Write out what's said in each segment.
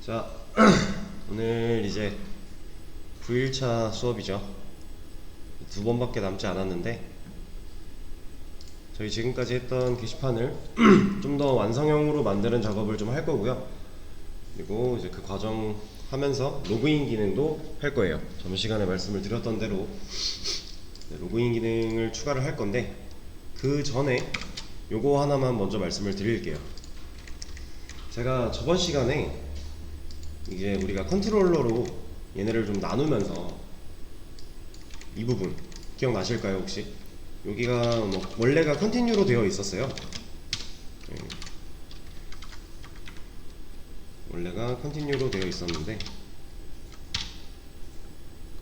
자, 오늘 이제 9일차 수업이죠. 두 번밖에 남지 않았는데 저희 지금까지 했던 게시판을 좀 더 완성형으로 만드는 작업을 좀 할 거고요. 그리고 이제 그 과정 하면서 로그인 기능도 할 거예요. 점심시간에 말씀을 드렸던 대로 로그인 기능을 추가를 할 건데, 그 전에 요거 하나만 먼저 말씀을 드릴게요. 제가 저번 시간에 이제 우리가 컨트롤러로 얘네를 좀 나누면서 이 부분 기억나실까요 혹시? 여기가 뭐 원래가 컨티뉴로 되어 있었어요. 원래가 컨티뉴로 되어 있었는데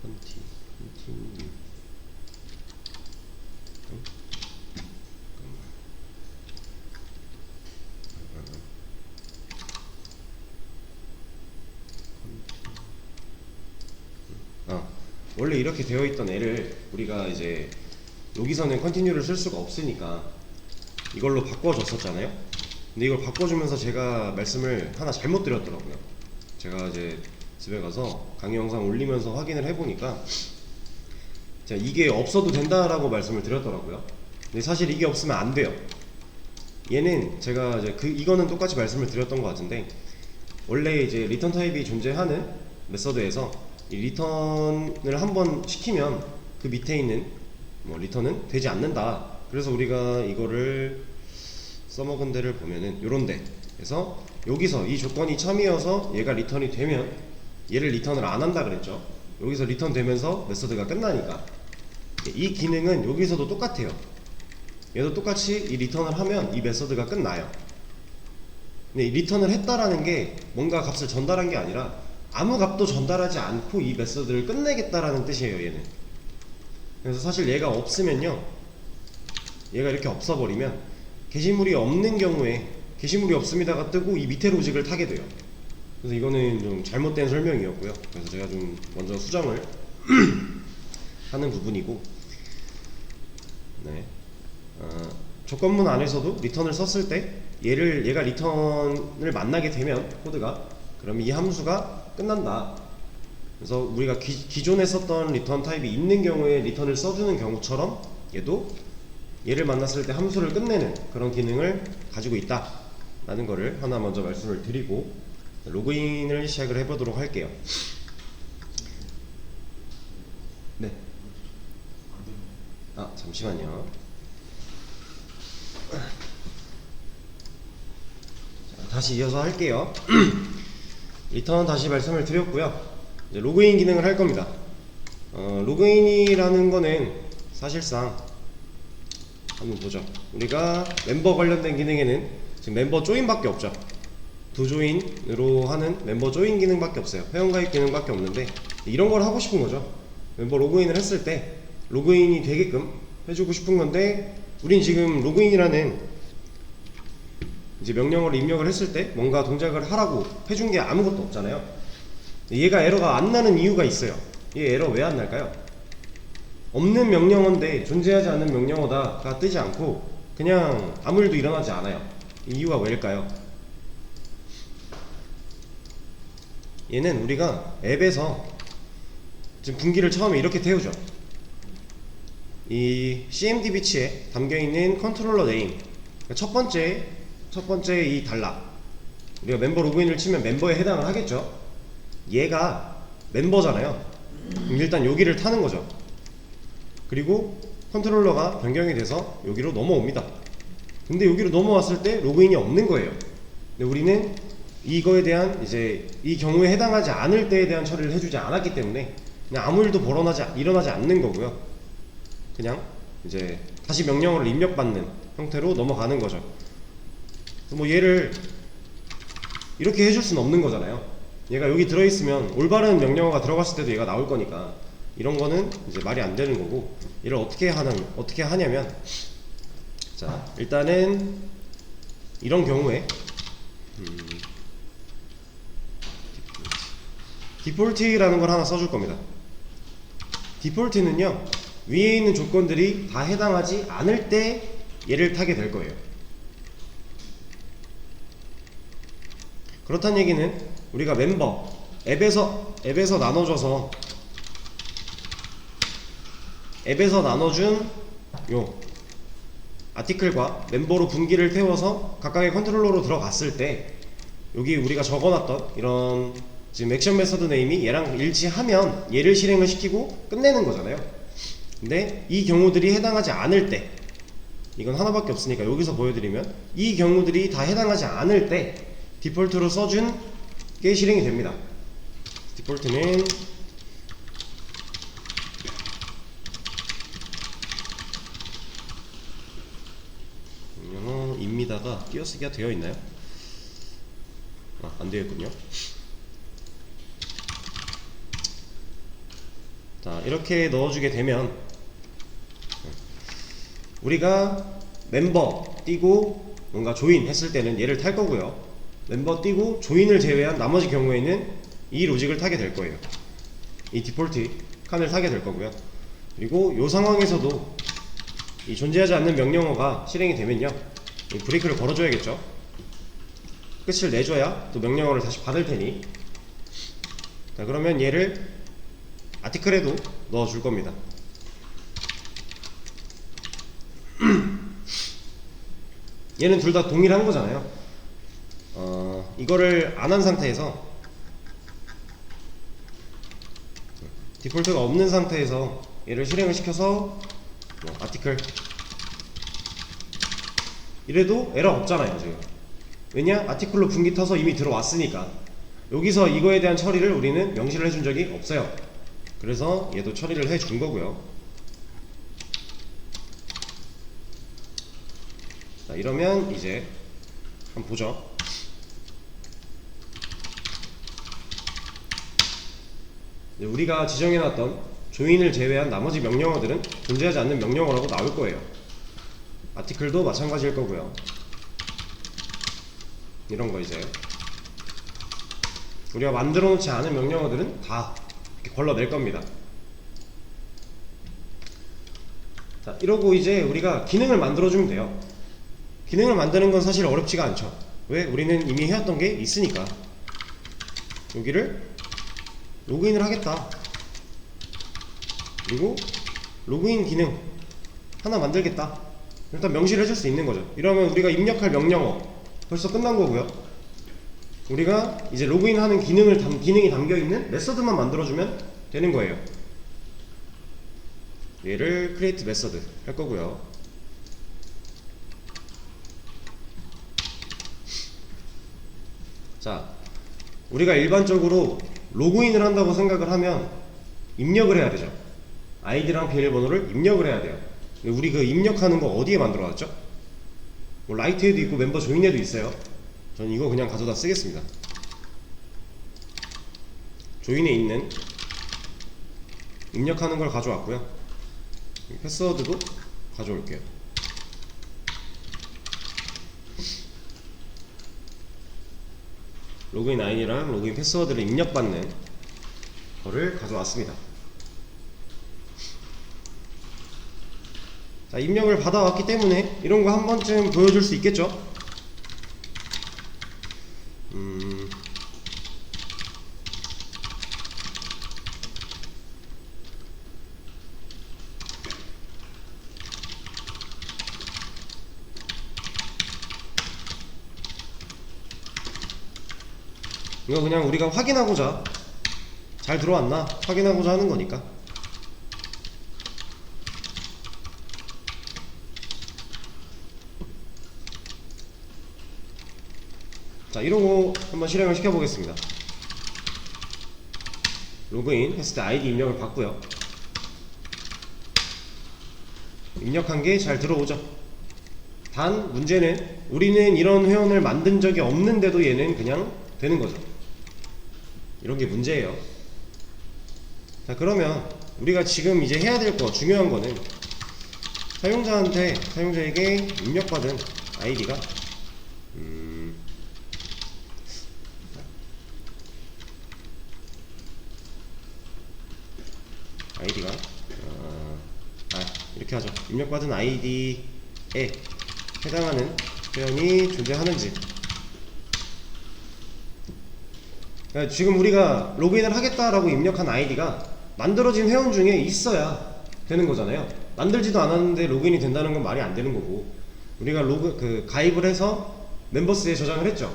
컨티뉴 원래 이렇게 되어 있던 애를 우리가 이제 여기서는 컨티뉴를 쓸 수가 없으니까 이걸로 바꿔줬었잖아요. 근데 이걸 바꿔주면서 제가 말씀을 하나 잘못 드렸더라고요. 제가 이제 집에 가서 강의 영상 올리면서 확인을 해보니까 이게 없어도 된다라고 말씀을 드렸더라고요. 근데 사실 이게 없으면 안 돼요. 얘는 제가 이제 이거는 똑같이 말씀을 드렸던 것 같은데, 원래 이제 리턴 타입이 존재하는 메서드에서 이 리턴을 한번 시키면 그 밑에 있는 리턴은 되지 않는다. 그래서 우리가 이거를 써먹은 데를 보면은 요런데 그래서 여기서 이 조건이 참이어서 얘가 리턴이 되면 얘를 리턴을 안 한다 그랬죠. 여기서 리턴 되면서 메서드가 끝나니까 이 기능은 여기서도 똑같아요. 얘도 똑같이 이 리턴을 하면 이 메서드가 끝나요. 근데 이 리턴을 했다라는 게 뭔가 값을 전달한 게 아니라 아무 값도 전달하지 않고 이 메서드를 끝내겠다라는 뜻이에요, 얘는. 그래서 사실 얘가 없으면요, 얘가 이렇게 없어버리면 게시물이 없는 경우에 게시물이 없습니다가 뜨고 이 밑에 로직을 타게 돼요. 그래서 이거는 좀 잘못된 설명이었고요. 그래서 제가 좀 먼저 수정을 하는 부분이고, 네. 조건문 안에서도 리턴을 썼을 때 얘가 리턴을 만나게 되면 코드가, 그럼 이 함수가 끝난다. 그래서 우리가 기존에 썼던 리턴 타입이 있는 경우에 리턴을 써주는 경우처럼 얘도 얘를 만났을 때 함수를 끝내는 그런 기능을 가지고 있다 라는 거를 하나 먼저 말씀을 드리고 로그인을 시작을 해보도록 할게요. 네. 잠시만요. 자, 다시 이어서 할게요. 리턴 다시 말씀을 드렸고요. 이제 로그인 기능을 할 겁니다. 로그인이라는 거는 사실상 한번 보죠. 우리가 멤버 관련된 기능에는 지금 멤버 조인밖에 없죠. 두 조인으로 하는 멤버 조인 기능밖에 없어요. 회원가입 기능밖에 없는데 이런 걸 하고 싶은 거죠. 멤버 로그인을 했을 때 로그인이 되게끔 해주고 싶은 건데, 우린 지금 로그인이라는 이제 명령어를 입력을 했을 때 뭔가 동작을 하라고 해준 게 아무것도 없잖아요. 얘가 에러가 안 나는 이유가 있어요. 얘 에러 왜 안 날까요? 없는 명령어인데 존재하지 않는 명령어다가 뜨지 않고 그냥 아무 일도 일어나지 않아요. 이 이유가 왜일까요? 얘는 우리가 앱에서 지금 분기를 처음에 이렇게 태우죠. 이 CMDB치에 담겨있는 컨트롤러 네임, 첫 번째 이 달라, 우리가 멤버 로그인을 치면 멤버에 해당을 하겠죠. 얘가 멤버잖아요. 그럼 일단 여기를 타는 거죠. 그리고 컨트롤러가 변경이 돼서 여기로 넘어옵니다. 근데 여기로 넘어왔을 때 로그인이 없는 거예요. 근데 우리는 이거에 대한 이제 이 경우에 해당하지 않을 때에 대한 처리를 해주지 않았기 때문에 그냥 아무 일도 일어나지 않는 거고요. 그냥 이제 다시 명령어를 입력받는 형태로 넘어가는 거죠. 뭐 얘를 이렇게 해줄 수는 없는 거잖아요. 얘가 여기 들어있으면 올바른 명령어가 들어갔을 때도 얘가 나올 거니까 이런 거는 이제 말이 안 되는 거고, 얘를 어떻게 하냐면, 자, 일단은 이런 경우에 디폴트라는 걸 하나 써줄 겁니다. 디폴트는요, 위에 있는 조건들이 다 해당하지 않을 때 얘를 타게 될 거예요. 그렇다는 얘기는 우리가 멤버 앱에서 나눠준 요 아티클과 멤버로 분기를 태워서 각각의 컨트롤러로 들어갔을 때 여기 우리가 적어놨던 이런 지금 액션 메서드 네임이 얘랑 일치하면 얘를 실행을 시키고 끝내는 거잖아요. 근데 이 경우들이 해당하지 않을 때, 이건 하나밖에 없으니까 여기서 보여드리면, 이 경우들이 다 해당하지 않을 때 디폴트로 써준 게 실행이 됩니다. 디폴트는 입니다가 띄어쓰기가 되어 있나요? 안 되어 있군요. 자, 이렇게 넣어주게 되면 우리가 멤버 띄고 뭔가 조인 했을 때는 얘를 탈 거고요. 멤버 띄고 조인을 제외한 나머지 경우에는 이 로직을 타게 될 거예요. 이 디폴트 칸을 타게 될 거고요. 그리고 이 상황에서도 이 존재하지 않는 명령어가 실행이 되면요, 이 브레이크를 걸어줘야겠죠. 끝을 내줘야 또 명령어를 다시 받을 테니. 자, 그러면 얘를 아티클에도 넣어줄 겁니다. 얘는 둘 다 동일한 거잖아요. 이거를 안 한 상태에서, 디폴트가 없는 상태에서 얘를 실행을 시켜서 아티클 이래도 에러 없잖아요 지금. 왜냐? 아티클로 분기 타서 이미 들어왔으니까. 여기서 이거에 대한 처리를 우리는 명시를 해준 적이 없어요. 그래서 얘도 처리를 해준 거고요. 자, 이러면 이제 한번 보죠. 우리가 지정해놨던 조인을 제외한 나머지 명령어들은 존재하지 않는 명령어라고 나올 거예요. 아티클도 마찬가지일 거고요. 이런 거 이제 우리가 만들어 놓지 않은 명령어들은 다 이렇게 걸러낼 겁니다. 자, 이러고 이제 우리가 기능을 만들어주면 돼요. 기능을 만드는 건 사실 어렵지가 않죠. 왜? 우리는 이미 해왔던 게 있으니까. 여기를 로그인을 하겠다, 그리고 로그인 기능 하나 만들겠다, 일단 명시를 해줄 수 있는 거죠. 이러면 우리가 입력할 명령어 벌써 끝난 거고요. 우리가 이제 로그인하는 기능이 담겨있는 메서드만 만들어주면 되는 거예요. 얘를 create 메서드 할 거고요. 자, 우리가 일반적으로 로그인을 한다고 생각을 하면 입력을 해야 되죠. 아이디랑 비밀번호를 입력을 해야 돼요. 근데 우리 그 입력하는 거 어디에 만들어 놨죠? 뭐 라이트에도 있고 멤버 조인에도 있어요. 저는 이거 그냥 가져다 쓰겠습니다. 조인에 있는 입력하는 걸 가져왔고요. 패스워드도 가져올게요. 로그인 아이디랑 로그인 패스워드를 입력받는 거를 가져왔습니다. 자, 입력을 받아왔기 때문에 이런 거 한 번쯤 보여줄 수 있겠죠? 이거 그냥 우리가 확인하고자, 잘 들어왔나 확인하고자 하는 거니까. 자, 이러고 한번 실행을 시켜보겠습니다. 로그인 했을 때 아이디 입력을 받고요. 입력한 게 잘 들어오죠. 단 문제는 우리는 이런 회원을 만든 적이 없는데도 얘는 그냥 되는 거죠. 이런 게 문제예요. 자, 그러면 우리가 지금 이제 해야 될 거, 중요한 거는 사용자에게 입력받은 아이디가 이렇게 하죠. 입력받은 아이디에 해당하는 회원이 존재하는지 그러니까 지금 우리가 로그인을 하겠다라고 입력한 아이디가 만들어진 회원 중에 있어야 되는 거잖아요. 만들지도 않았는데 로그인이 된다는 건 말이 안 되는 거고, 우리가 가입을 해서 멤버스에 저장을 했죠.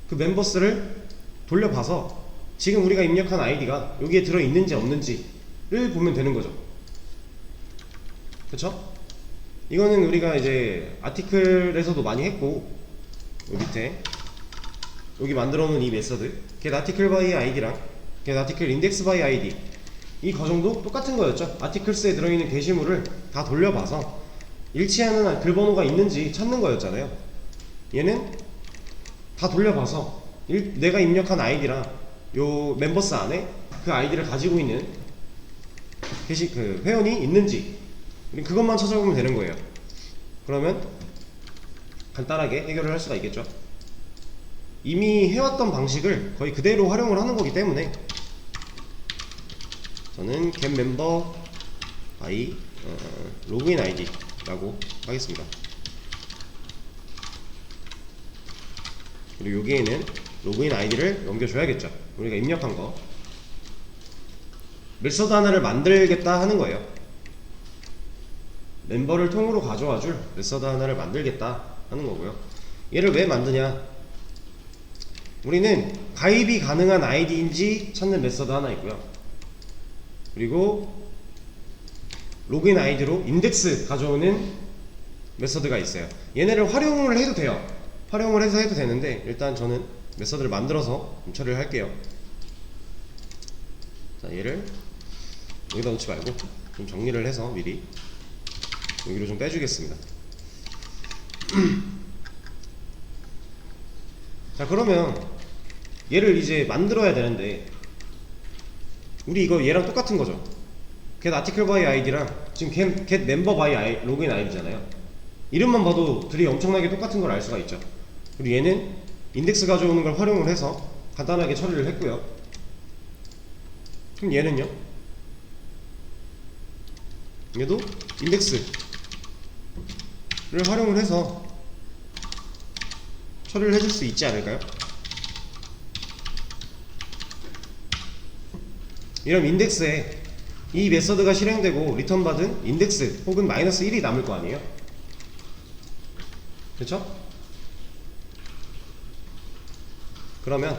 그 멤버스를 돌려봐서 지금 우리가 입력한 아이디가 여기에 들어있는지 없는지를 보면 되는 거죠. 그쵸? 이거는 우리가 이제 아티클에서도 많이 했고, 여기 밑에 여기 만들어 놓은 이 메서드 get article by id랑 get article index by id, 이 과정도 똑같은 거였죠. 아티클스에 들어있는 게시물을 다 돌려봐서 일치하는 글 번호가 있는지 찾는 거였잖아요. 얘는 다 돌려봐서 내가 입력한 아이디랑 요 멤버스 안에 그 아이디를 가지고 있는 그 회원이 있는지 그것만 찾아보면 되는 거예요. 그러면 간단하게 해결을 할 수가 있겠죠. 이미 해왔던 방식을 거의 그대로 활용을 하는 거기 때문에 저는 get member by login id 라고 하겠습니다. 그리고 여기에는 로그인 아이디를 넘겨줘야겠죠. 우리가 입력한 거. 메서드 하나를 만들겠다 하는 거예요. 멤버를 통으로 가져와줄 메서드 하나를 만들겠다 하는 거고요. 얘를 왜 만드냐? 우리는 가입이 가능한 아이디인지 찾는 메서드 하나 있고요. 그리고 로그인 아이디로 인덱스 가져오는 메서드가 있어요. 얘네를 활용을 해도 돼요. 활용을 해서 해도 되는데 일단 저는 메서드를 만들어서 좀 처리를 할게요. 자, 얘를 여기다 놓지 말고 좀 정리를 해서 미리 여기로 좀 빼주겠습니다. 자, 그러면 얘를 이제 만들어야 되는데 우리 이거 얘랑 똑같은 거죠. get article by id랑 지금 get member by login id잖아요. 이름만 봐도 둘이 엄청나게 똑같은 걸 알 수가 있죠. 그리고 얘는 인덱스 가져오는 걸 활용을 해서 간단하게 처리를 했고요. 그럼 얘는요? 얘도 인덱스를 활용을 해서 처리를 해줄 수 있지 않을까요? 이런 인덱스에 이 메서드가 실행되고 리턴 받은 인덱스 혹은 마이너스 1이 남을 거 아니에요? 그쵸? 그러면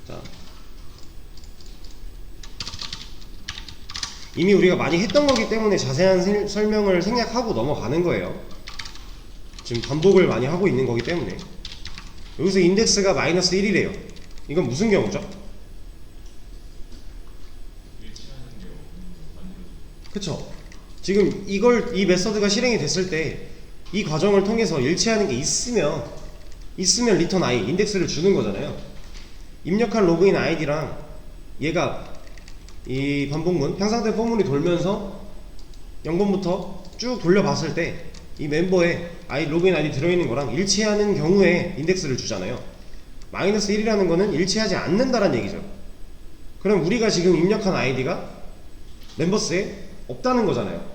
자, 이미 우리가 많이 했던 거기 때문에 자세한 설명을 생략하고 넘어가는 거예요. 지금 반복을 많이 하고 있는 거기 때문에. 여기서 인덱스가 마이너스 1이래요 이건 무슨 경우죠? 그쵸? 지금 이 메서드가 실행이 됐을 때 이 과정을 통해서 일치하는 게 있으면 리턴 i, 인덱스를 주는 거잖아요. 입력한 로그인 아이디랑 얘가 이 반복문, 향상된 포물이 돌면서 0번부터 쭉 돌려봤을 때 이 멤버에 로그인 아이디 들어있는 거랑 일치하는 경우에 인덱스를 주잖아요. 마이너스 1이라는 거는 일치하지 않는다는 얘기죠. 그럼 우리가 지금 입력한 아이디가 멤버스에 없다는 거잖아요.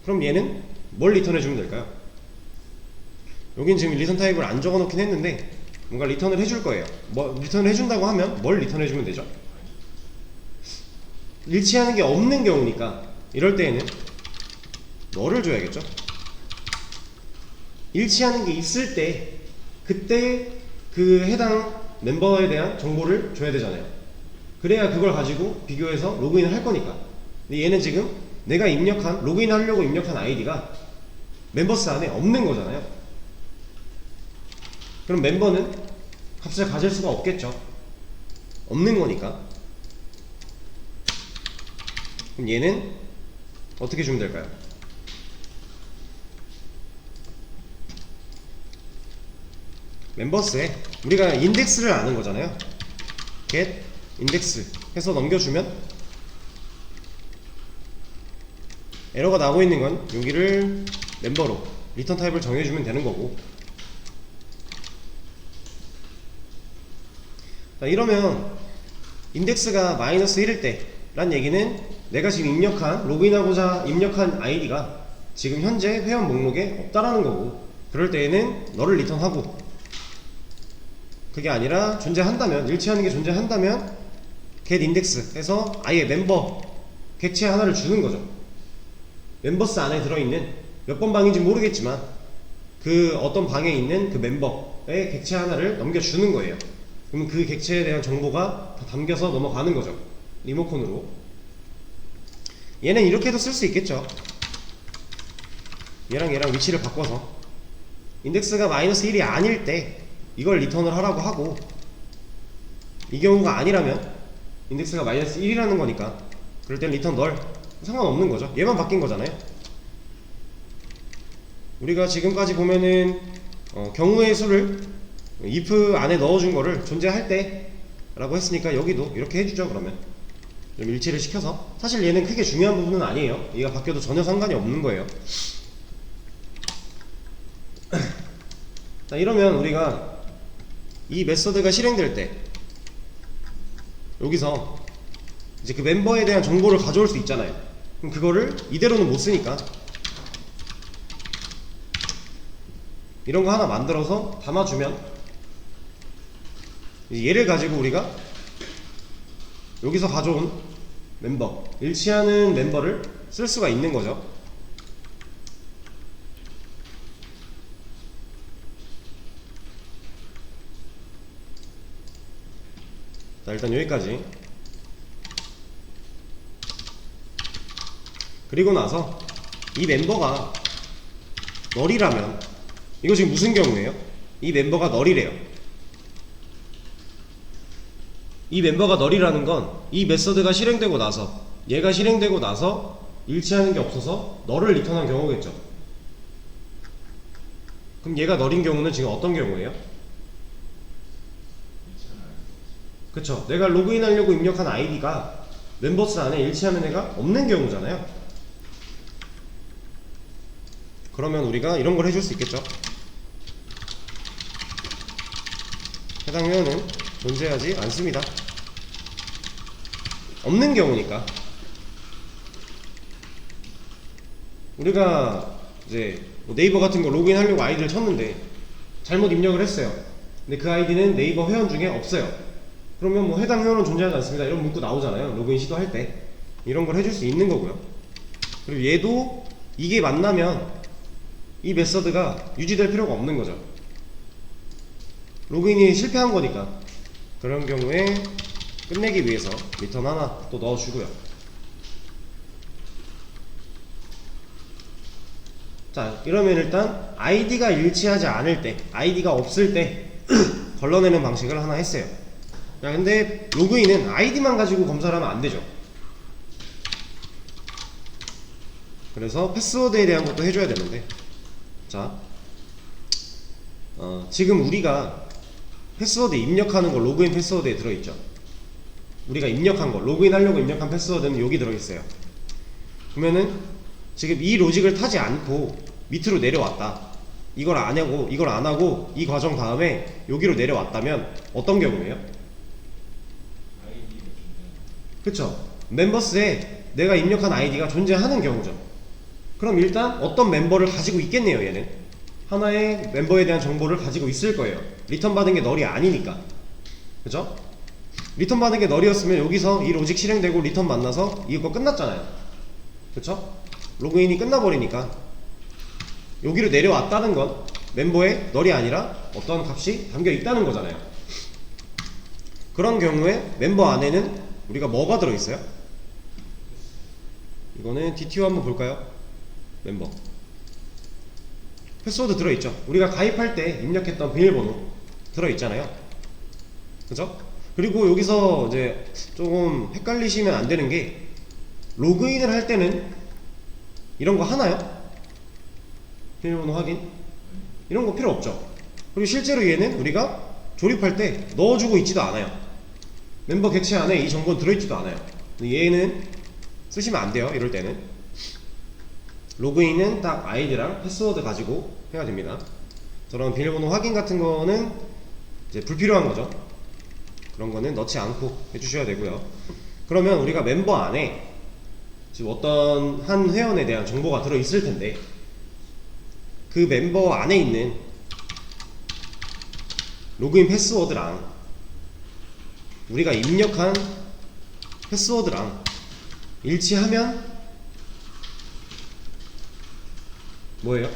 그럼 얘는 뭘 리턴해주면 될까요? 여긴 지금 리턴 타입을 안 적어놓긴 했는데 뭔가 리턴을 해줄 거예요. 뭐 리턴을 해준다고 하면 뭘 리턴해주면 되죠? 일치하는 게 없는 경우니까 이럴 때에는 뭐를 줘야겠죠? 일치하는 게 있을 때 그때 그 해당 멤버에 대한 정보를 줘야 되잖아요. 그래야 그걸 가지고 비교해서 로그인을 할 거니까. 근데 얘는 지금 내가 로그인 하려고 입력한 아이디가 멤버스 안에 없는 거잖아요. 그럼 멤버는 값을 가질 수가 없겠죠. 없는 거니까. 그럼 얘는 어떻게 주면 될까요? 멤버스에 우리가 인덱스를 아는 거잖아요. get 인덱스 해서 넘겨주면 에러가 나오고 있는 건 여기를 멤버로 리턴 타입을 정해주면 되는 거고. 자, 이러면 인덱스가 마이너스 1일 때 란 얘기는 내가 지금 로그인하고자 입력한 아이디가 지금 현재 회원 목록에 없다라는 거고, 그럴 때에는 너를 리턴하고 그게 아니라 존재한다면, 일치하는 게 존재한다면 get index 해서 아예 멤버 객체 하나를 주는 거죠. 멤버스 안에 들어있는 몇 번 방인지 모르겠지만 그 어떤 방에 있는 그 멤버의 객체 하나를 넘겨주는 거예요. 그러면 그 객체에 대한 정보가 다 담겨서 넘어가는 거죠. 리모컨으로. 얘는 이렇게도 쓸 수 있겠죠. 얘랑 얘랑 위치를 바꿔서 인덱스가 마이너스 1이 아닐 때 이걸 리턴을 하라고 하고, 이 경우가 아니라면 인덱스가 마이너스 1이라는 거니까 그럴 땐 리턴 널, 상관없는 거죠. 얘만 바뀐 거잖아요. 우리가 지금까지 보면은 경우의 수를 if 안에 넣어준 거를 존재할 때 라고 했으니까 여기도 이렇게 해주죠. 그러면 좀 일치를 시켜서, 사실 얘는 크게 중요한 부분은 아니에요. 얘가 바뀌어도 전혀 상관이 없는 거예요. 자, 이러면 우리가 이 메서드가 실행될 때 여기서 이제 그 멤버에 대한 정보를 가져올 수 있잖아요. 그럼 그거를 이대로는 못 쓰니까 이런 거 하나 만들어서 담아주면, 얘를 가지고 우리가 여기서 가져온 멤버, 일치하는 멤버를 쓸 수가 있는 거죠. 자, 일단 여기까지. 그리고 나서 이 멤버가 널이라면, 이거 지금 무슨 경우예요? 이 멤버가 널이래요. 이 멤버가 널이라는 건 이 메서드가 실행되고 나서, 얘가 실행되고 나서 일치하는 게 없어서 널을 리턴한 경우겠죠. 그럼 얘가 널인 경우는 지금 어떤 경우예요? 그쵸, 내가 로그인 하려고 입력한 아이디가 멤버스 안에 일치하는 애가 없는 경우잖아요. 그러면 우리가 이런 걸 해줄 수 있겠죠. 해당 회원은 존재하지 않습니다. 없는 경우니까. 우리가 이제 네이버 같은 거 로그인 하려고 아이디를 쳤는데 잘못 입력을 했어요. 근데 그 아이디는 네이버 회원 중에 없어요. 그러면 뭐 해당 회원은 존재하지 않습니다 이런 문구 나오잖아요. 로그인 시도할 때. 이런 걸 해줄 수 있는 거고요. 그리고 얘도 이게 만나면 이 메서드가 유지될 필요가 없는 거죠. 로그인이 실패한 거니까. 그런 경우에 끝내기 위해서 리턴 하나 또 넣어주고요. 자, 이러면 일단 아이디가 일치하지 않을 때, 아이디가 없을 때 걸러내는 방식을 하나 했어요. 자, 근데 로그인은 아이디만 가지고 검사를 하면 안 되죠. 그래서 패스워드에 대한 것도 해줘야 되는데, 자, 지금 우리가 패스워드 입력하는 거 로그인 패스워드에 들어있죠. 우리가 입력한 거, 로그인 하려고 입력한 패스워드는 여기 들어있어요. 그러면은 지금 이 로직을 타지 않고 밑으로 내려왔다, 이걸 안 하고 이 과정 다음에 여기로 내려왔다면 어떤 경우예요? 그쵸, 멤버스에 내가 입력한 아이디가 존재하는 경우죠. 그럼 일단 어떤 멤버를 가지고 있겠네요. 얘는 하나의 멤버에 대한 정보를 가지고 있을 거예요. 리턴 받은 게 널이 아니니까. 그죠? 리턴 받은 게 널이었으면 여기서 이 로직 실행되고 리턴 만나서 이거 끝났잖아요. 그쵸? 로그인이 끝나버리니까 여기로 내려왔다는 건 멤버에 널이 아니라 어떤 값이 담겨 있다는 거잖아요. 그런 경우에 멤버 안에는 우리가 뭐가 들어있어요? 이거는 DTO 한번 볼까요? 멤버 패스워드 들어있죠. 우리가 가입할 때 입력했던 비밀번호 들어있잖아요. 그죠? 그리고 여기서 이제 조금 헷갈리시면 안 되는 게, 로그인을 할 때는 이런 거 하나요? 비밀번호 확인? 이런 거 필요 없죠. 그리고 실제로 얘는 우리가 조립할 때 넣어주고 있지도 않아요. 멤버 객체 안에 이 정보는 들어있지도 않아요. 얘는 쓰시면 안 돼요. 이럴 때는 로그인은 딱 아이디랑 패스워드 가지고 해야 됩니다. 저런 비밀번호 확인 같은 거는 이제 불필요한 거죠. 그런 거는 넣지 않고 해주셔야 되고요. 그러면 우리가 멤버 안에 지금 어떤 한 회원에 대한 정보가 들어있을 텐데, 그 멤버 안에 있는 로그인 패스워드랑 우리가 입력한 패스워드랑 일치하면 뭐예요?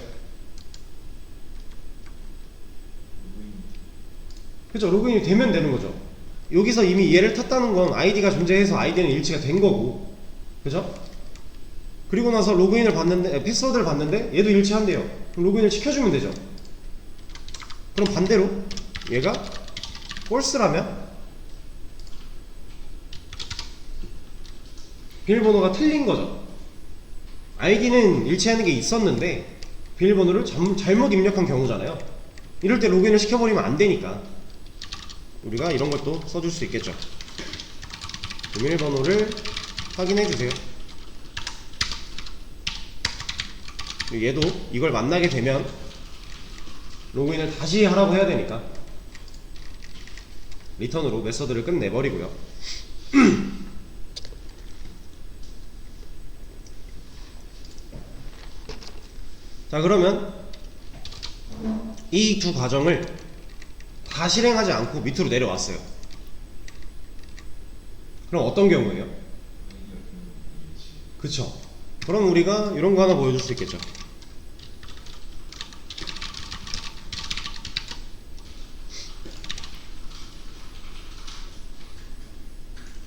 그죠? 로그인이 되면 되는 거죠. 여기서 이미 얘를 탔다는 건 아이디가 존재해서 아이디는 일치가 된 거고, 그죠? 그리고 나서 로그인을 받는데, 패스워드를 받는데 얘도 일치한대요. 그럼 로그인을 시켜주면 되죠. 그럼 반대로 얘가 false라면 비밀번호가 틀린 거죠. 아이디는 일치하는 게 있었는데 비밀번호를 잘못 입력한 경우잖아요. 이럴 때 로그인을 시켜버리면 안 되니까 우리가 이런 것도 써줄 수 있겠죠. 비밀번호를 확인해 주세요. 얘도 이걸 만나게 되면 로그인을 다시 하라고 해야 되니까 리턴으로 메서드를 끝내버리고요. 자, 그러면 이 두 과정을 다 실행하지 않고 밑으로 내려왔어요. 그럼 어떤 경우예요? 그쵸? 그럼 우리가 이런 거 하나 보여줄 수 있겠죠.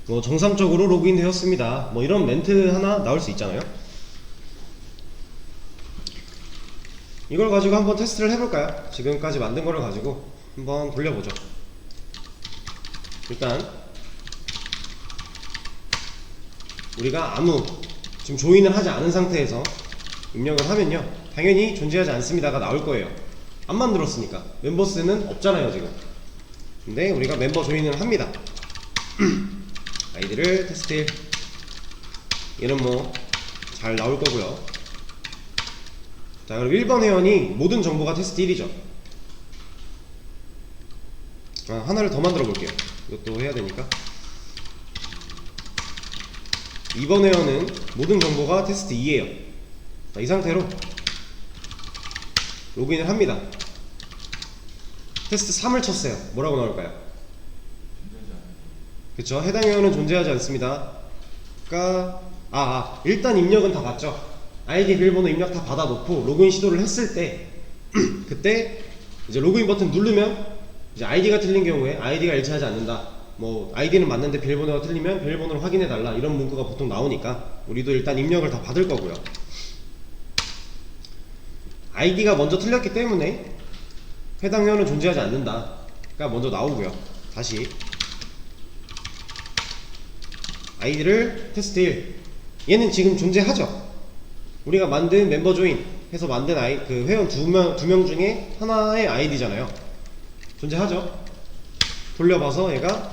뭐 정상적으로 로그인 되었습니다, 뭐 이런 멘트 하나 나올 수 있잖아요. 이걸 가지고 한번 테스트를 해볼까요? 지금까지 만든 거를 가지고 한번 돌려보죠. 일단 우리가 지금 조인을 하지 않은 상태에서 입력을 하면요, 당연히 존재하지 않습니다가 나올 거예요. 안 만들었으니까. 멤버스는 없잖아요 지금. 근데 우리가 멤버 조인을 합니다. 아이디를 테스트 1, 얘는 뭐 잘 나올 거고요. 자, 그럼 1번 회원이 모든 정보가 테스트 1이죠. 하나를 더 만들어 볼게요. 이것도 해야 되니까. 2번 회원은 모든 정보가 테스트 2예요. 자, 이 상태로 로그인을 합니다. 테스트 3을 쳤어요. 뭐라고 나올까요? 그쵸? 해당 회원은 존재하지 않습니다. 일단 입력은 다 받죠. 아이디 비밀번호 입력 다 받아놓고 로그인 시도를 했을 때 그때 이제 로그인 버튼 누르면 이제 아이디가 틀린 경우에 아이디가 일치하지 않는다, 뭐 아이디는 맞는데 비밀번호가 틀리면 비밀번호를 확인해 달라, 이런 문구가 보통 나오니까 우리도 일단 입력을 다 받을 거고요. 아이디가 먼저 틀렸기 때문에 해당 회원은 존재하지 않는다가 먼저 나오고요. 다시 아이디를 테스트 1, 얘는 지금 존재하죠. 우리가 만든 멤버 조인 해서 만든 그 회원 두 명 중에 하나의 아이디잖아요. 존재하죠. 돌려봐서 얘가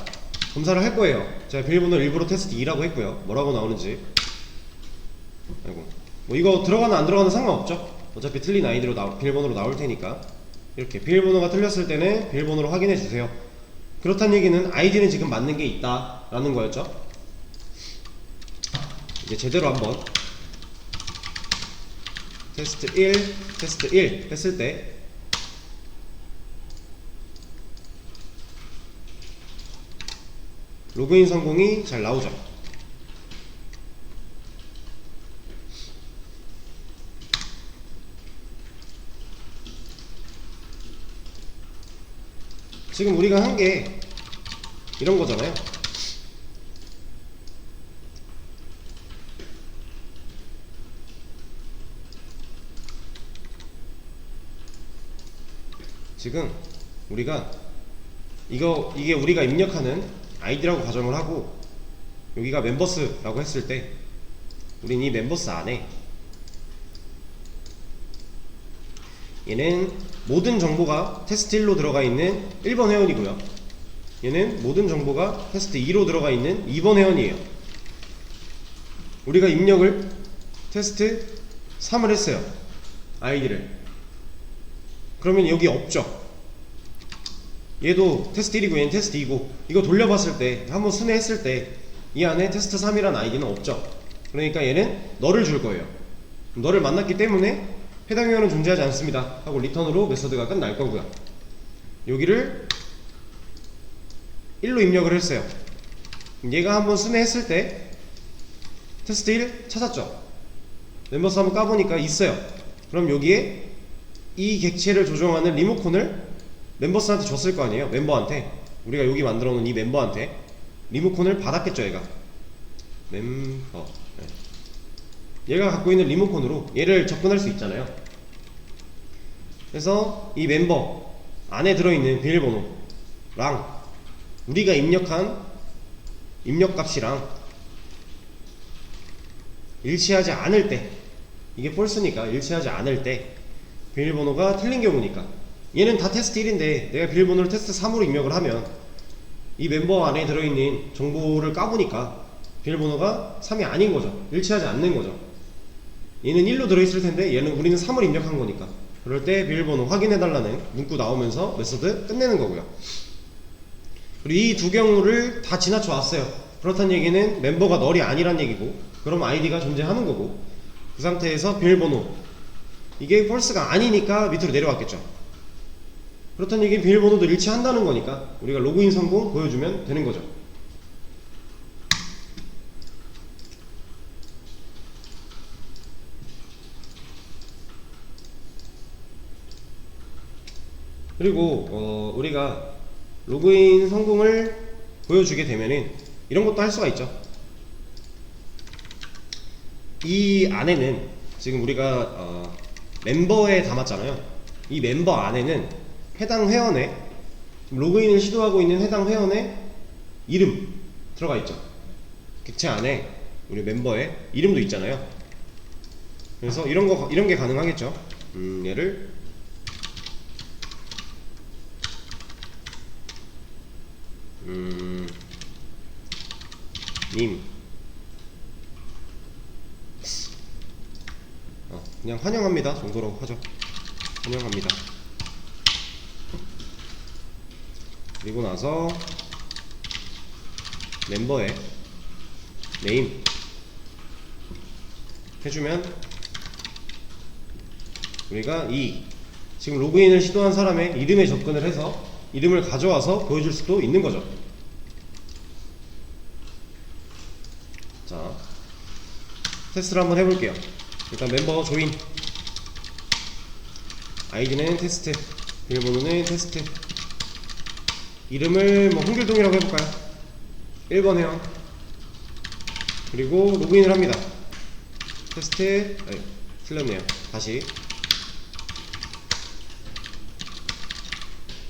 검사를 할 거예요. 제가 비밀번호를 일부러 테스트 2라고 했고요. 뭐라고 나오는지. 아이고, 뭐 이거 들어가나 안 들어가나 상관없죠. 어차피 틀린 아이디로 비밀번호로 나올 테니까. 이렇게 비밀번호가 틀렸을 때는 비밀번호로 확인해 주세요. 그렇다는 얘기는 아이디는 지금 맞는 게 있다 라는 거였죠. 이제 제대로 한번 테스트 1 했을 때 로그인 성공이 잘 나오죠. 지금 우리가 한 게 이런 거잖아요. 지금 우리가 이게 우리가 입력하는 아이디라고 가정을 하고 여기가 멤버스라고 했을 때 우린 이 멤버스 안에 얘는 모든 정보가 테스트 1로 들어가 있는 1번 회원이고요. 얘는 모든 정보가 테스트 2로 들어가 있는 2번 회원이에요. 우리가 입력을 테스트 3을 했어요. 아이디를. 그러면 여기 없죠. 얘도 테스트 1이고 얘는 테스트 2고 이거 돌려봤을 때 한번 순회했을 때 이 안에 테스트 3이라는 아이디는 없죠. 그러니까 얘는 너를 줄 거예요. 너를 만났기 때문에 해당 회원은 존재하지 않습니다 하고 리턴으로 메서드가 끝날 거고요. 여기를 1로 입력을 했어요. 얘가 한번 순회했을 때 테스트 1 찾았죠. 멤버스 한번 까보니까 있어요. 그럼 여기에 이 객체를 조정하는 리모컨을 멤버스한테 줬을 거 아니에요. 멤버한테, 우리가 여기 만들어 놓은 이 멤버한테 리모컨을 받았겠죠. 얘가 멤버, 얘가 갖고 있는 리모컨으로 얘를 접근할 수 있잖아요. 그래서 이 멤버 안에 들어있는 비밀번호랑 우리가 입력한 입력값이랑 일치하지 않을 때, 이게 폴스니까 일치하지 않을 때, 비밀번호가 틀린 경우니까, 얘는 다 테스트 1인데 내가 비밀번호를 테스트 3으로 입력을 하면 이 멤버 안에 들어있는 정보를 까보니까 비밀번호가 3이 아닌 거죠. 일치하지 않는 거죠. 얘는 1로 들어있을 텐데 얘는 우리는 3을 입력한 거니까, 그럴 때 비밀번호 확인해달라는 문구 나오면서 메소드 끝내는 거고요. 그리고 이 두 경우를 다 지나쳐 왔어요. 그렇다는 얘기는 멤버가 널이 아니란 얘기고, 그럼 아이디가 존재하는 거고, 그 상태에서 비밀번호, 이게 펄스가 아니니까 밑으로 내려왔겠죠. 그렇다는 얘기는 비밀번호도 일치한다는 거니까 우리가 로그인 성공 보여주면 되는 거죠. 그리고 우리가 로그인 성공을 보여주게 되면은 이런 것도 할 수가 있죠. 이 안에는 지금 우리가 멤버에 담았잖아요. 이 멤버 안에는 해당 회원의, 로그인을 시도하고 있는 해당 회원의 이름 들어가 있죠. 객체 안에 우리 멤버의 이름도 있잖아요. 그래서 이런 게 가능하겠죠. 얘를 님, 그냥 환영합니다 정도로 하죠. 환영합니다. 그리고 나서 멤버의 네임 해주면 우리가 이 지금 로그인을 시도한 사람의 이름에 접근을 해서 이름을 가져와서 보여줄 수도 있는 거죠. 자, 테스트를 한번 해볼게요. 일단 멤버 조인, 아이디는 테스트, 비밀번호는 테스트, 이름을 뭐 홍길동이라고 해볼까요? 1번 회원. 그리고 로그인을 합니다. 테스트, 틀렸네요. 다시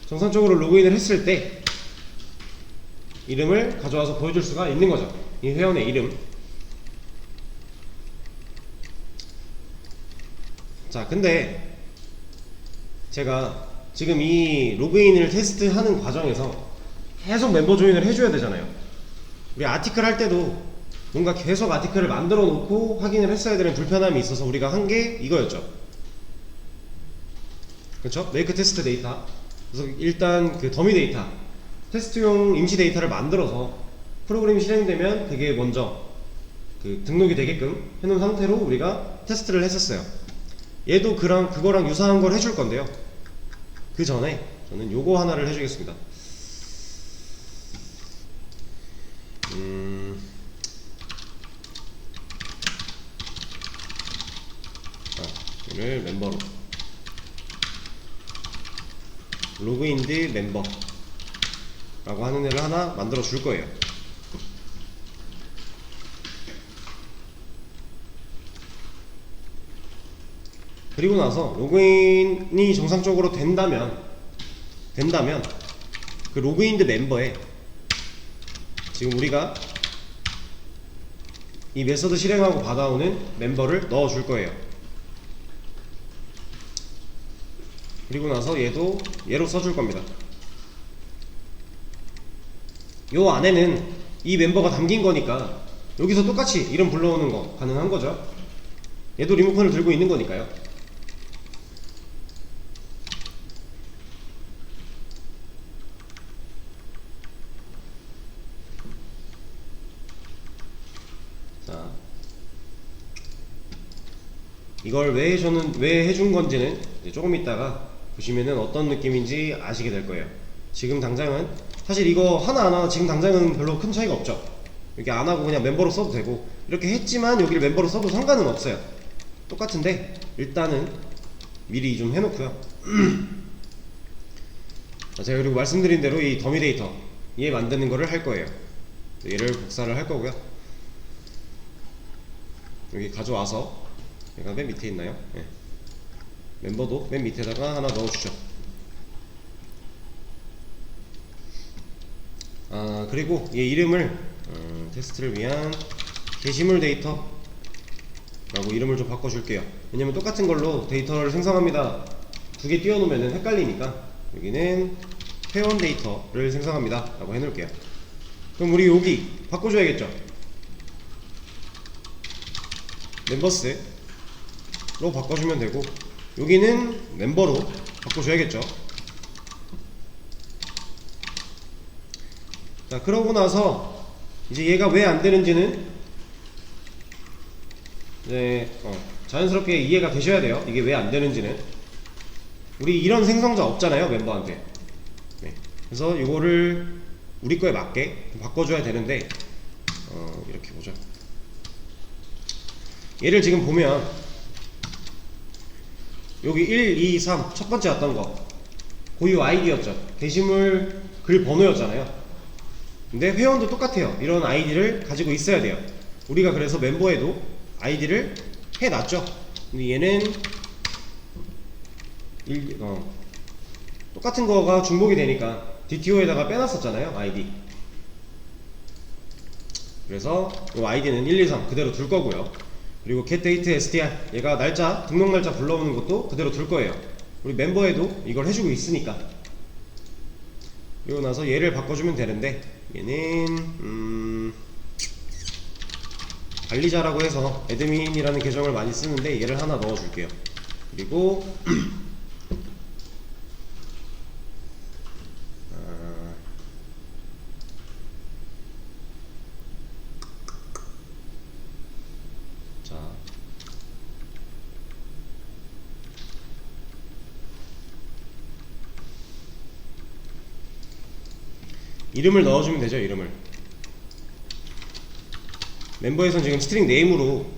정상적으로 로그인을 했을 때 이름을 가져와서 보여줄 수가 있는 거죠. 이 회원의 이름. 자, 근데 제가 지금 이 로그인을 테스트하는 과정에서 계속 멤버 조인을 해줘야 되잖아요. 우리 아티클 할 때도 뭔가 계속 아티클을 만들어 놓고 확인을 했어야 되는 불편함이 있어서 우리가 한 게 이거였죠. 그렇죠? 메이크 테스트 데이터. 그래서 일단 그 더미 데이터, 테스트용 임시 데이터를 만들어서 프로그램이 실행되면 그게 먼저 그 등록이 되게끔 해놓은 상태로 우리가 테스트를 했었어요. 얘도 그거랑 유사한 걸 해줄 건데요. 그 전에 저는 요거 하나를 해주겠습니다. 얘를 멤버로 로그인드 멤버 라고 하는 애를 하나 만들어 줄 거예요. 그리고 나서 로그인이 정상적으로 된다면 그 로그인드 멤버에 지금 우리가 이 메서드 실행하고 받아오는 멤버를 넣어 줄 거예요. 그리고 나서 얘로 써줄 겁니다. 요 안에는 이 멤버가 담긴 거니까 여기서 똑같이 이름 불러오는 거 가능한 거죠. 얘도 리모컨을 들고 있는 거니까요. 자, 이걸 왜 해준 건지는 이제 조금 있다가 보시면은 어떤 느낌인지 아시게 될 거예요. 지금 당장은 사실 이거 하나하나 지금 당장은 별로 큰 차이가 없죠. 이렇게 안하고 그냥 멤버로 써도 되고, 이렇게 했지만 여기를 멤버로 써도 상관은 없어요. 똑같은데 일단은 미리 좀 해놓고요. 제가 그리고 말씀드린 대로 이 더미 데이터 얘 만드는 거를 할 거예요. 얘를 복사를 할 거고요. 여기 가져와서 얘가 맨 밑에 있나요? 네. 멤버도 맨 밑에다가 하나 넣어주죠. 그리고 얘 이름을 테스트를 위한 게시물 데이터 라고 이름을 좀 바꿔줄게요. 왜냐면 똑같은 걸로 데이터를 생성합니다 두 개 띄워놓으면 헷갈리니까 여기는 회원 데이터를 생성합니다 라고 해놓을게요. 그럼 우리 여기 바꿔줘야겠죠. 멤버스로 바꿔주면 되고, 여기는 멤버로 바꿔줘야겠죠. 자, 그러고 나서 이제 얘가 왜 안되는지는 이제 자연스럽게 이해가 되셔야 돼요. 이게 왜 안되는지는. 우리 이런 생성자 없잖아요, 멤버한테. 네. 그래서 이거를 우리 거에 맞게 바꿔줘야 되는데, 이렇게 보죠. 얘를 지금 보면 여기 1, 2, 3 첫 번째 왔던 거 고유 아이디였죠. 게시물 글 번호였잖아요. 근데 회원도 똑같아요. 이런 아이디를 가지고 있어야 돼요. 우리가 그래서 멤버에도 아이디를 해놨죠. 근데 얘는 똑같은 거가 중복이 되니까 DTO에다가 빼놨었잖아요, 아이디. 그래서 이 아이디는 1, 2, 3 그대로 둘 거고요. 그리고 getDateSTR 얘가 날짜, 등록 날짜 불러오는 것도 그대로 둘 거예요. 우리 멤버에도 이걸 해주고 있으니까. 그리고 나서 얘를 바꿔주면 되는데, 얘는 관리자라고 해서 애드민이라는 계정을 많이 쓰는데 얘를 하나 넣어줄게요. 그리고 자, 이름을 넣어주면 되죠. 이름을 멤버에선 지금 스트링 네임으로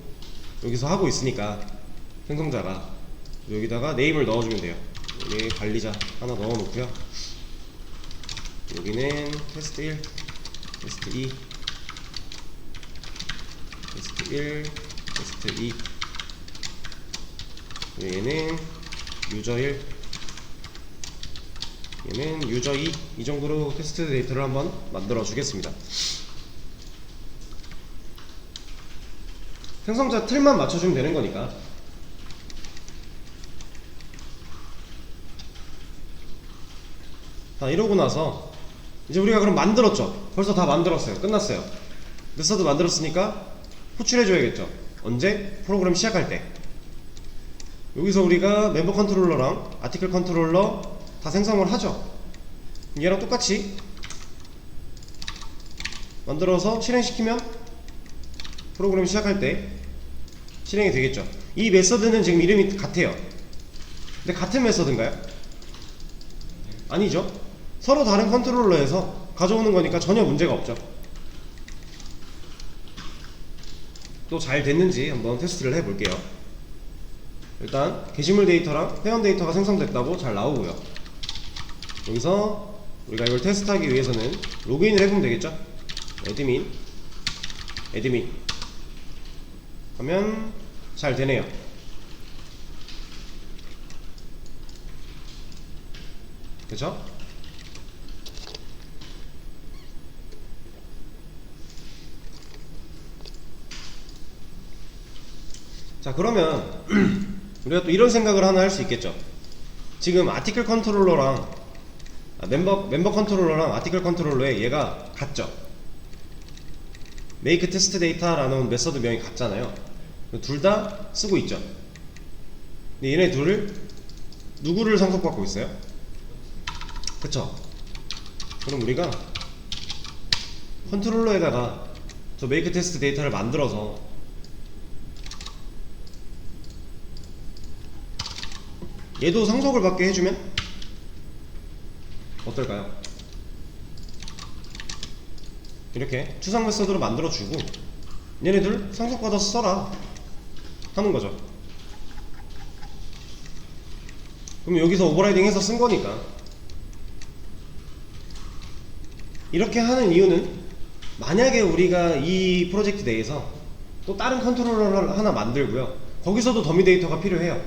여기서 하고 있으니까 생성자가 여기다가 네임을 넣어주면 돼요. 여기 관리자 하나 넣어놓고요. 여기는 테스트 1, 테스트 2, 테스트 1, 테스트 2. 얘는 유저 1, 얘는 유저 2. 이 정도로 테스트 데이터를 한번 만들어 주겠습니다. 생성자 틀만 맞춰주면 되는 거니까. 자, 이러고 나서 이제 우리가 그럼 만들었죠. 벌써 다 만들었어요. 끝났어요. 메서드 만들었으니까 호출해줘야겠죠. 언제? 프로그램 시작할 때. 여기서 우리가 멤버 컨트롤러랑 아티클 컨트롤러 다 생성을 하죠. 얘랑 똑같이 만들어서 실행시키면 프로그램 시작할 때 실행이 되겠죠. 이 메서드는 지금 이름이 같아요. 근데 같은 메서드인가요? 아니죠. 서로 다른 컨트롤러에서 가져오는 거니까 전혀 문제가 없죠. 또 잘 됐는지 한번 테스트를 해볼게요. 일단 게시물 데이터랑 회원 데이터가 생성됐다고 잘 나오고요. 여기서 우리가 이걸 테스트하기 위해서는 로그인을 해보면 되겠죠. 애드민 하면 잘 되네요. 그쵸? 자, 그러면 우리가 또 이런 생각을 하나 할 수 있겠죠. 지금 아티클 컨트롤러랑 멤버 컨트롤러랑 아티클 컨트롤러에 얘가 같죠. make test data라는 메서드 명이 같잖아요. 둘 다 쓰고 있죠. 근데 얘네 둘을 누구를 상속받고 있어요? 그쵸? 그럼 우리가 컨트롤러에다가 저 make test data를 만들어서 얘도 상속을 받게 해주면 어떨까요? 이렇게 추상 메서드로 만들어주고 얘네들 상속받아서 써라 하는 거죠. 그럼 여기서 오버라이딩 해서 쓴 거니까. 이렇게 하는 이유는 만약에 우리가 이 프로젝트 내에서 또 다른 컨트롤러를 하나 만들고요, 거기서도 더미 데이터가 필요해요.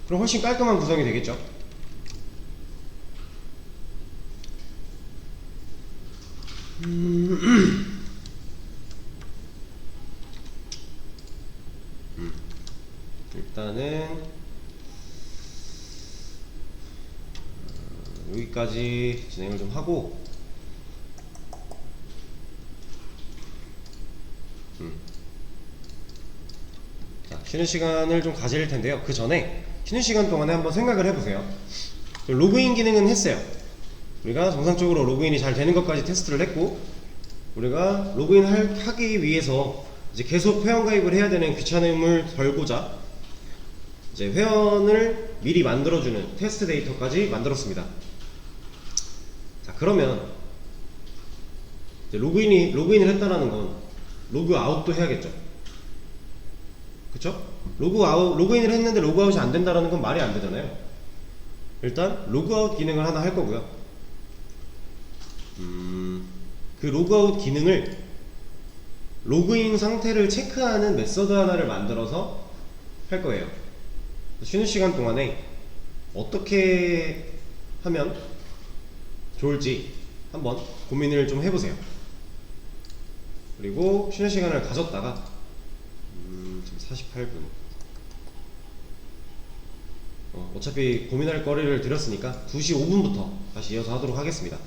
그럼 훨씬 깔끔한 구성이 되겠죠. 일단은 여기까지 진행을 좀 하고, 자, 쉬는 시간을 좀 가질 텐데요. 그 전에 쉬는 시간 동안에 한번 생각을 해보세요. 로그인 기능은 했어요. 우리가 정상적으로 로그인이 잘 되는 것까지 테스트를 했고, 우리가 로그인 하기 위해서 이제 계속 회원 가입을 해야 되는 귀찮음을 덜고자 이제 회원을 미리 만들어주는 테스트 데이터까지 만들었습니다. 자, 그러면 이제 로그인을 했다라는 건 로그아웃도 해야겠죠. 그쵸? 로그인을 했는데 로그아웃이 안 된다라는 건 말이 안 되잖아요. 일단 로그아웃 기능을 하나 할 거고요. 그 로그아웃 기능을 로그인 상태를 체크하는 메서드 하나를 만들어서 할 거예요. 쉬는 시간 동안에 어떻게 하면 좋을지 한번 고민을 좀 해보세요. 그리고 쉬는 시간을 가졌다가 지금 48분, 어차피 고민할 거리를 드렸으니까 2시 5분부터 다시 이어서 하도록 하겠습니다.